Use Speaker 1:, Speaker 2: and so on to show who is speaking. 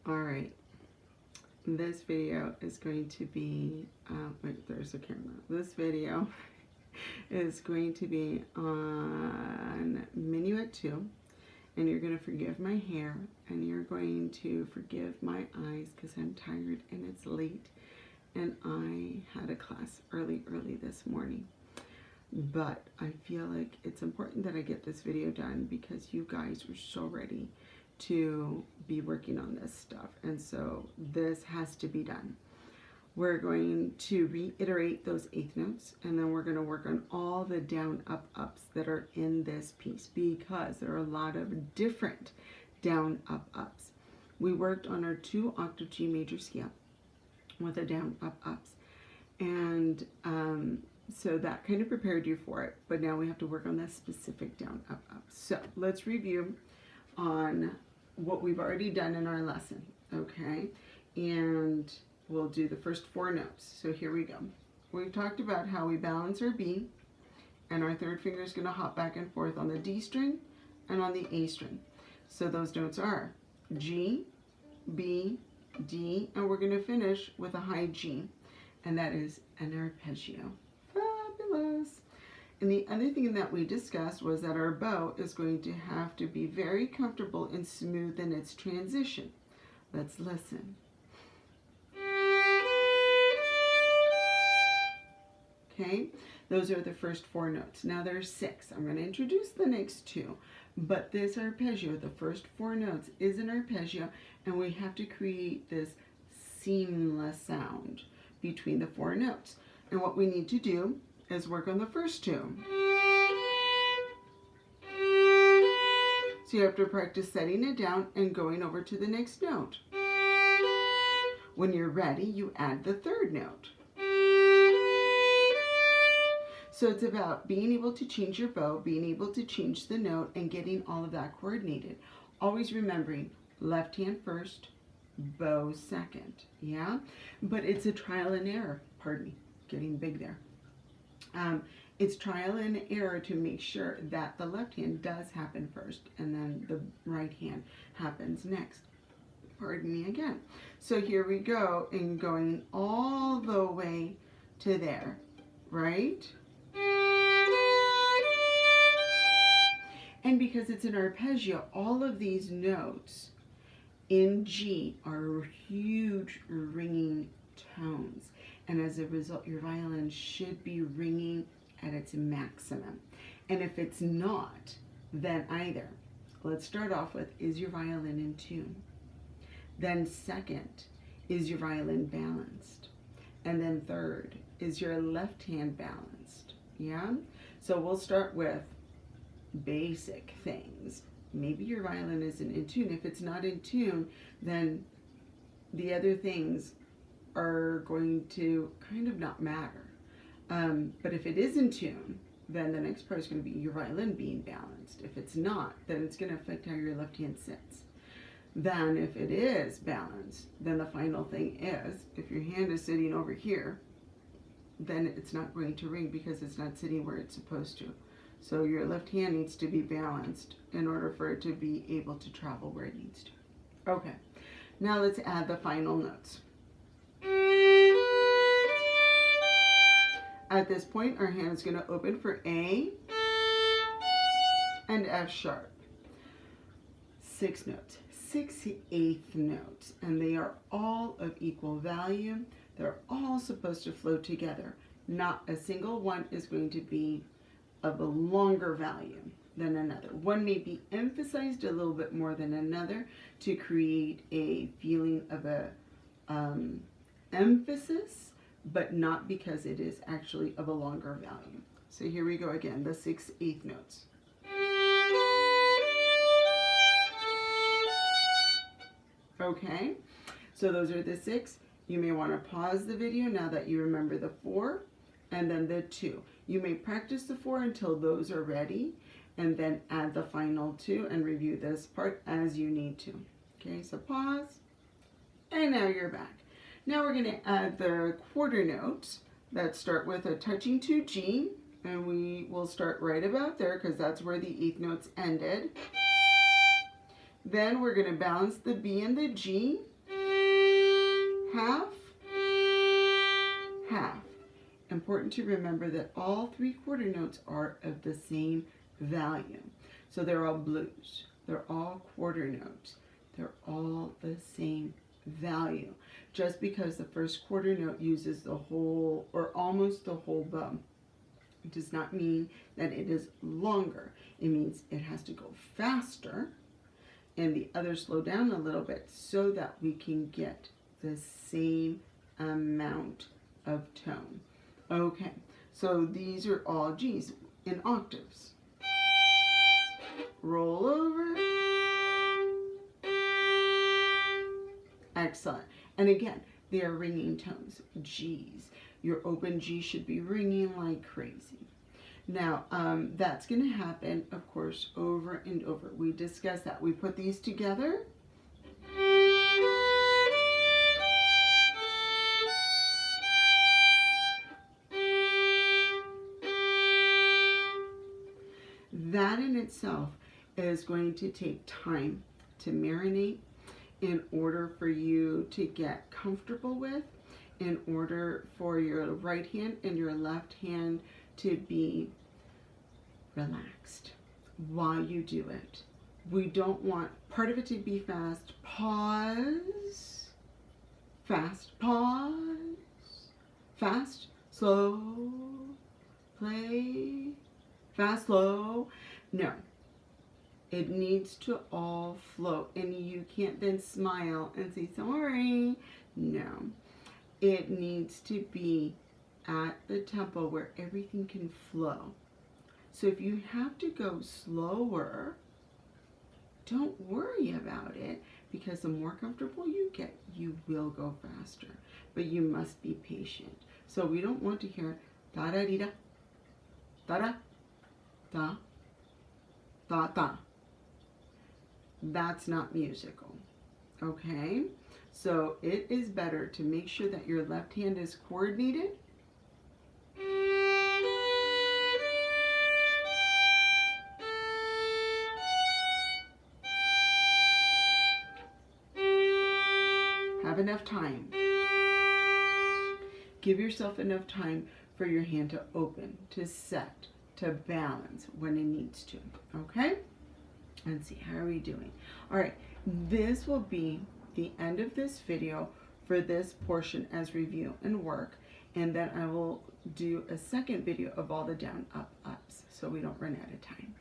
Speaker 1: All right, this video is going to be, wait, there's a camera. This video is going to be on Minuet 2, and you're going to forgive my hair, and you're going to forgive my eyes because I'm tired and it's late, and I had a class early this morning. But I feel like it's important that I get this video done because you guys were so ready to be working on this stuff, and so this has to be done. We're going to reiterate those eighth notes, and then we're going to work on all the down up ups that are in this piece because there are a lot of different down up ups. We worked on our 2-octave G major scale with a down up ups, and so that kind of prepared you for it, but now we have to work on that specific down up up. So let's review on what we've already done in our lesson, okay? And we'll do the first 4 notes. So here we go. We've talked about how we balance our B, and our third finger is going to hop back and forth on the D string and on the A string. So those notes are G, B, D, and we're going to finish with a high G, and that is an arpeggio. Fabulous. And the other thing that we discussed was that our bow is going to have to be very comfortable and smooth in its transition. Let's listen. Okay, those are the first 4 notes. Now there's 6. I'm going to introduce the next 2, but this arpeggio, the first 4 notes, is an arpeggio, and we have to create this seamless sound between the 4 notes. And what we need to do is work on the first 2. So you have to practice setting it down and going over to the next note. When you're ready, you add the 3rd note. So it's about being able to change your bow, being able to change the note, and getting all of that coordinated. Always remembering left hand first, bow second, yeah? But it's a trial and error, pardon me, getting big there. It's trial and error to make sure that the left hand does happen first and then the right hand happens next. Pardon me again. So here we go, and going all the way to there, right? And because it's an arpeggio, all of these notes in G are huge ringing tones. And as a result, your violin should be ringing at its maximum. And if it's not, then either, let's start off with, is your violin in tune? Then second, is your violin balanced? And then third, is your left hand balanced? Yeah? So we'll start with basic things. Maybe your violin isn't in tune. If it's not in tune, then the other things are going to kind of not matter. But if it is in tune, then the next part is going to be your violin being balanced. If it's not, then it's going to affect how your left hand sits. Then if it is balanced, then the final thing is, if your hand is sitting over here, then it's not going to ring because it's not sitting where it's supposed to. So your left hand needs to be balanced in order for it to be able to travel where it needs to. Okay, now let's add the final notes. At this point, our hand is going to open for A and F sharp. 6 notes, 6/8 notes, and they are all of equal value. They're all supposed to flow together. Not a single one is going to be of a longer value than another. One may be emphasized a little bit more than another to create a feeling of a emphasis, but not because it is actually of a longer value. So here we go again, the 6/8 notes. Okay, so those are the 6. You may want to pause the video now that you remember the 4 and then the 2. You may practice the 4 until those are ready, and then add the final 2 and review this part as you need to. Okay, so pause, and now you're back. Now we're going to add the quarter notes that start with a touching 2G, and we will start right about there because that's where the 8th notes ended. Then we're going to balance the B and the G, half, half. Important to remember that all 3/4 notes are of the same value. So they're all blues. They're all quarter notes. They're all the same value. Just because the first quarter note uses the whole or almost the whole bow, it does not mean that it is longer. It means it has to go faster and the others slow down a little bit so that we can get the same amount of tone. Okay, so these are all G's in octaves. Roll over. Excellent. And again, they are ringing tones, G's. Your open G should be ringing like crazy. Now, that's going to happen, of course, over and over. We discussed that. We put these together. That in itself is going to take time to marinate in order for you to get comfortable with, in order for your right hand and your left hand to be relaxed while you do it. We don't want part of it to be fast. Pause. Fast. Pause. Fast. Slow. Play. Fast. Slow. No. It needs to all flow. And you can't then smile and say, sorry. No. It needs to be at the tempo where everything can flow. So if you have to go slower, don't worry about it, because the more comfortable you get, you will go faster. But you must be patient. So we don't want to hear da-da-dee-da, da-da, da, da-da. That's not musical, okay? So it is better to make sure that your left hand is coordinated. Have enough time. Give yourself enough time for your hand to open, to set, to balance when it needs to, okay? Let's see, how are we doing? All right, this will be the end of this video for this portion as review and work, and then I will do a second video of all the down, up, ups, so we don't run out of time.